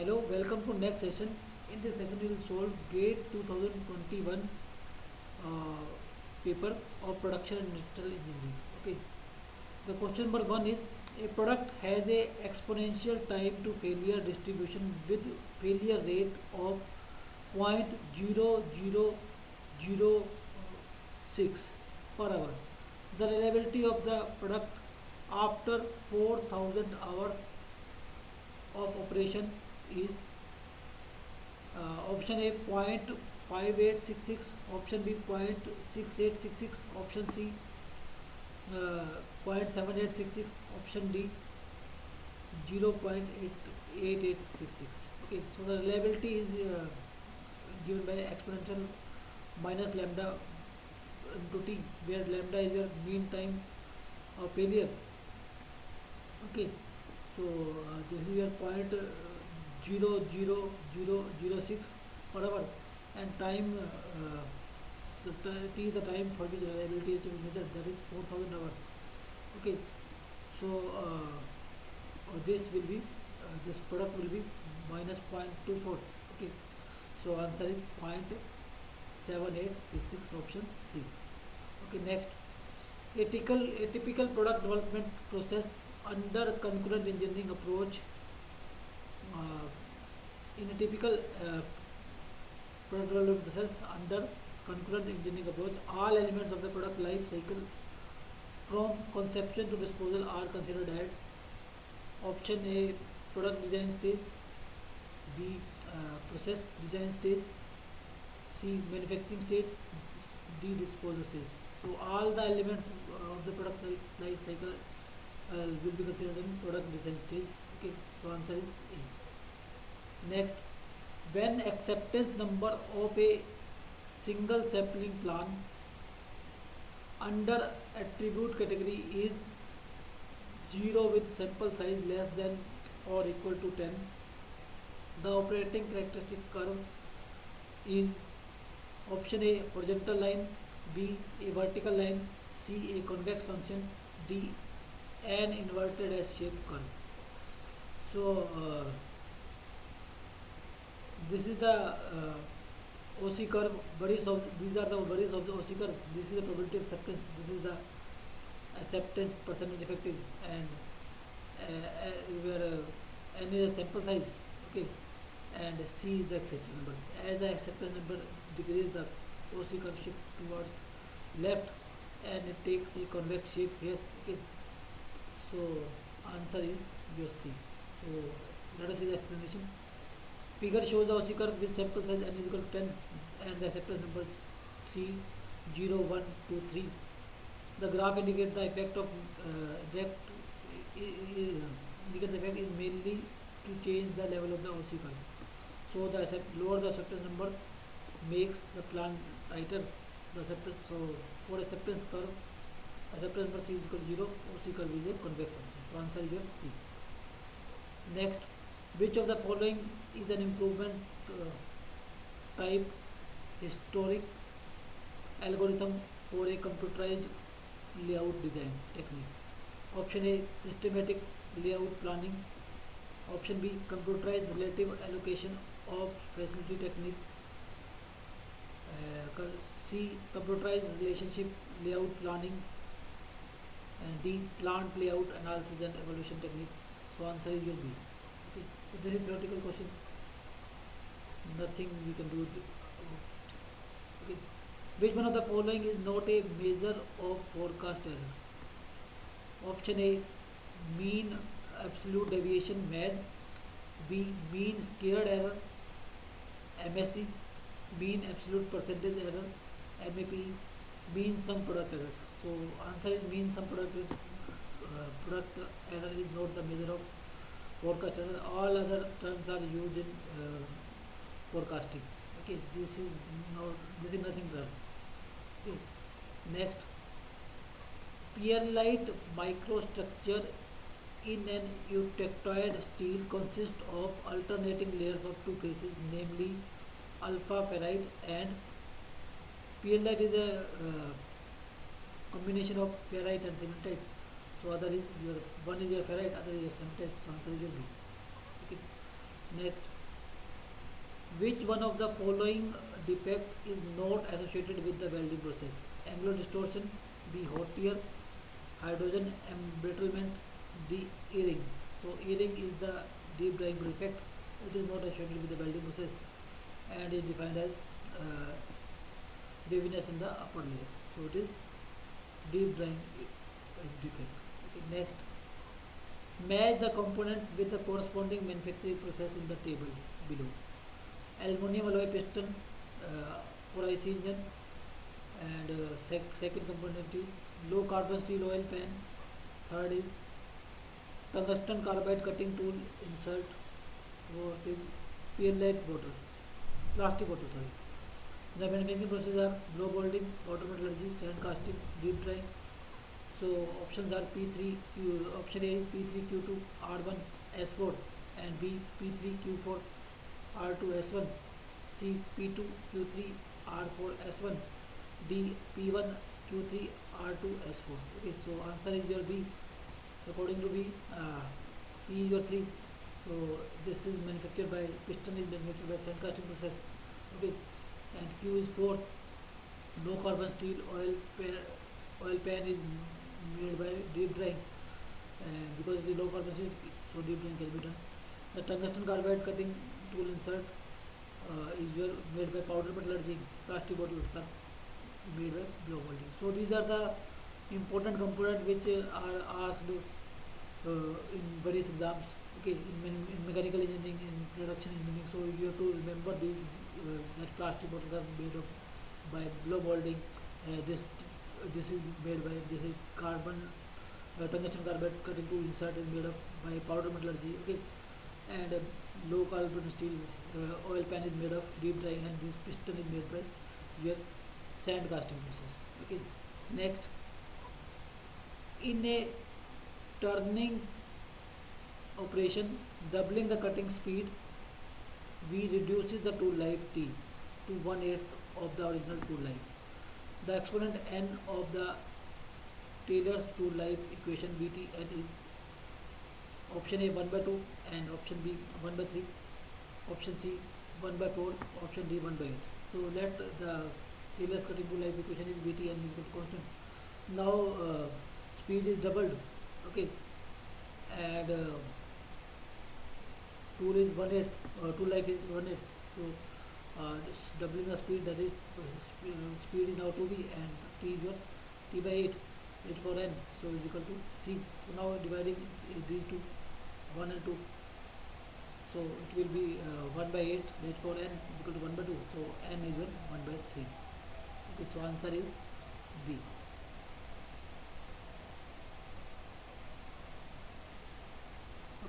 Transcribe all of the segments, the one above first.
Hello, welcome to next session. In this session, we will solve GATE 2021 uh, paper of production and industrial engineering. Okay. The question number one is: a product has a exponential time to failure distribution with failure rate of 0.0006 per hour. The reliability of the product after 4,000 hours of operation is option A 0.5866, option B 0.6866, option C 0.7866, option D 0.8866. Okay, so the reliability is given by exponential minus lambda into t, where lambda is your mean time of failure. Okay, so this is your point 0.0006 per hour, and time t is the time for which reliability is measured, that is 4,000 hours. Okay, so this will be this product will be minus 0.24. Okay, so answer is 0.7866, option C. Okay, next, a typical product development process under concurrent engineering approach. uh, in a typical product development process under concurrent engineering approach, all elements of the product life cycle from conception to disposal are considered at option A product design stage, B process design stage, C manufacturing stage, D disposal stage. So all the elements of the product life cycle will be considered in product design stage. Okay, so answer is A. Next, when acceptance number of a single sapling plan under attribute category is 0 with sample size less than or equal to 10, the operating characteristic curve is option A horizontal line, B a vertical line, C a convex function, D an inverted S shaped curve. So this is the OC curve. These are the values of the OC curve. This is the probability of acceptance. This is the acceptance percentage effective, and where n is a sample size. Okay, and C is the acceptance number. As the acceptance number decreases, the OC curve shift towards left, and it takes a convex shape here. Okay, so answer is your C. So let us see the explanation. Figure shows the OC curve with sample size n is equal to 10 and the acceptance number C 0, 1, 2, 3. The graph indicates the effect of direct indicates the effect is mainly to change the level of the OC curve. So the lower the acceptance number makes the plan tighter. The acceptance, so for acceptance curve, acceptance number C is equal to 0, OC curve is a convex function. So answer is your C. Next, which of the following is an improvement type historic algorithm for a computerized layout design technique? Option A systematic layout planning, option B computerized relative allocation of facility technique, C computerized relationship layout planning, and D plant layout analysis and evaluation technique. So answer is your B. Okay, if there is theoretical question, nothing we can do. Okay, which one of the following is not a measure of forecast error? Option A mean absolute deviation (MAD), B mean squared error (MSE), mean absolute percentage error (MAPE), mean sum product errors. So answer is mean sum product error is not the measure of forecast error. All other terms are used in forecasting. Okay, this is nothing wrong. Okay, next, perlite microstructure in an eutectoid steel consists of alternating layers of two phases, namely alpha ferrite and perlite is a combination of ferrite and cementite. So other is your one is your ferrite, other is your cementite. So answer is your B. Okay. Next, which one of the following defect is not associated with the welding process? Angular distortion, B. hot tear, hydrogen embrittlement, D. earring. So earring is the deep drying defect. It is not associated with the welding process and is defined as waviness in the upper layer. So it is deep drying defect. Okay, next, match the component with the corresponding manufacturing process in the table below. Aluminum alloy piston for IC engine, and second component is low carbon steel oil pan. Third is tungsten carbide cutting tool insert. Fourth is peerless bottle, plastic bottle. Sorry. The manufacturing processes are blow molding, powder metallurgy, sand casting, deep drying. So options are P3 Q. Option A is P3 Q2 R1 S4 and B P3 Q4 R2 S1, C P2 Q3 R4 S1, D P1 Q3 R2 S4. Okay, so answer is your B. So according to B, P is your 3. So this is manufactured by, piston is manufactured by sand casting process. Okay, and Q is 4. No carbon steel oil pan is made by deep drying, and because it is low carbon steel, so deep drying can be done. The tungsten carbide cutting tool insert is made by powder metallurgy. Plastic bottles are made by blow molding. So these are the important components which are asked in various exams. Okay, in mechanical engineering, in production engineering. So you have to remember these, that plastic bottles are made of by blow molding. This is made by, this is carbon tungsten carbide cutting tool insert is made of by powder metallurgy. Okay, and low carbon steel oil pan is made of deep drying, and this piston is made by your sand casting process. Okay, next, in a turning operation, doubling the cutting speed, we reduces the tool life T to 1/8 of the original tool life. The exponent n of the Taylor's tool life equation Btn is option A 1/2 and option B 1/3, option C 1/4, option D 1/8. So let the Taylor's cutting tool life equation is Btn is equal to constant. Now speed is doubled. Okay, and tool is 1/8, tool life is 1/8. So doubling the speed, that is speed is now 2b, and t is your t by 8, 8 for n, so is equal to c. So now dividing these two, 1 and 2, so it will be 1/8, 8 for n is equal to 1/2, so n is your 1/3. Okay, so answer is B.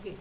Okay.